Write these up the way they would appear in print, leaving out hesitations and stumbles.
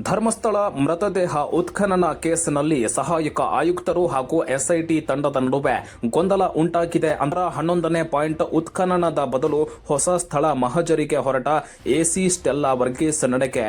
ಧರ್ಮಸ್ಥಳ ಮೃತದೇಹ ಉತ್ಖನನ ಕೇಸಿನಲ್ಲಿ ಸಹಾಯಕ ಆಯುಕ್ತರು ಹಾಗೂ ಎಸ್ಐಟಿ ತಂಡದ ನಡುವೆ ಗೊಂದಲ ಉಂಟಾಗಿದೆ. 11ನೇ ಪಾಯಿಂಟ್ ಉತ್ಖನನದ ಬದಲು ಹೊಸ ಸ್ಥಳ ಮಹಜರಿಗೆ ಹೊರಟ ಎಸಿ ಸ್ಟೆಲ್ಲಾ ವರ್ಗೀಸ್ ನಡೆಗೆ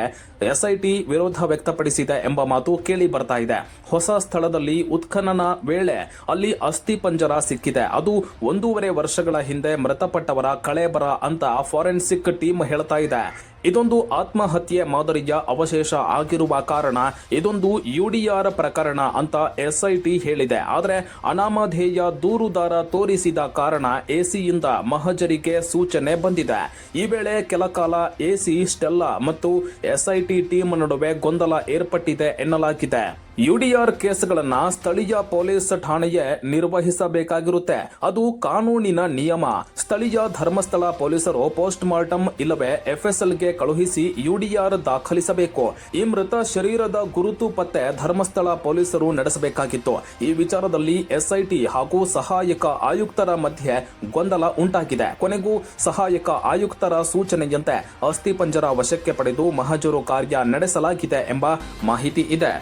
ಎಸ್ಐಟಿ ವಿರೋಧ ವ್ಯಕ್ತಪಡಿಸಿದೆ ಎಂಬ ಮಾತು ಕೇಳಿ ಬರ್ತಾ ಇದೆ. ಹೊಸ ಸ್ಥಳದಲ್ಲಿ ಉತ್ಖನನ ವೇಳೆ ಅಲ್ಲಿ ಅಸ್ಥಿ ಪಂಜರ ಸಿಕ್ಕಿದೆ. ಅದು 1.5 ವರ್ಷಗಳ ಹಿಂದೆ ಮೃತಪಟ್ಟವರ ಕಳೇಬರ ಅಂತ ಫಾರೆನ್ಸಿಕ್ ಟೀಮ್ ಹೇಳ್ತಾ ಇದೆ. ಇದೊಂದು ಆತ್ಮಹತ್ಯೆ ಮಾದರಿಯ ಅವಶೇಷ ಆಗಿರುವ ಕಾರಣ ಇದೊಂದು ಯುಡಿಆರ್ ಪ್ರಕರಣ ಅಂತ ಎಸ್ಐಟಿ ಹೇಳಿದೆ. ಆದರೆ ಅನಾಮಧೇಯ ದೂರುದಾರ ತೋರಿಸಿದ ಕಾರಣ ಎಸಿಯಿಂದ ಮಹಜರಿಗೆ ಸೂಚನೆ ಬಂದಿದೆ. ಈ ವೇಳೆ ಕೆಲ ಕಾಲ ಎಸಿ ಸ್ಟೆಲ್ಲಾ ಮತ್ತು ಎಸ್ಐಟಿ ಟೀಮ್ ನಡುವೆ ಗೊಂದಲ ಏರ್ಪಟ್ಟಿದೆ ಎನ್ನಲಾಗಿದೆ. ಯುಡಿಆರ್ ಕೇಸ್ಗಳನ್ನ ಸ್ಥಳೀಯ ಪೊಲೀಸ್ ಠಾಣೆಯೇ ನಿರ್ವಹಿಸಬೇಕಾಗಿರುತ್ತೆ. ಅದು ಕಾನೂನಿನ ನಿಯಮ. ಸ್ಥಳೀಯ ಧರ್ಮಸ್ಥಳ ಪೊಲೀಸರು ಪೋಸ್ಟ್ ಮಾರ್ಟಮ್ ಇಲ್ಲವೇ ಎಫ್ಎಸ್ಎಲ್ಗೆ ಕಳುಹಿಸಿ ಯುಡಿಆರ್ ದಾಖಲಿಸಬೇಕು. ಈ ಮೃತ ಶರೀರದ ಗುರುತು ಪತ್ತೆ ಧರ್ಮಸ್ಥಳ ಪೊಲೀಸರು ನಡೆಸಬೇಕಾಗಿತ್ತು. ಈ ವಿಚಾರದಲ್ಲಿ ಎಸ್ಐಟಿ ಹಾಗೂ ಸಹಾಯಕ ಆಯುಕ್ತರ ಮಧ್ಯೆ ಗೊಂದಲ ಉಂಟಾಗಿದೆ. ಕೊನೆಗೂ ಸಹಾಯಕ ಆಯುಕ್ತರ ಸೂಚನೆಯಂತೆ ಅಸ್ಥಿಪಂಜರ ವಶಕ್ಕೆ ಪಡೆದು ಮಹಜರು ಕಾರ್ಯ ನಡೆಸಲಾಗಿದೆ ಎಂಬ ಮಾಹಿತಿ ಇದೆ.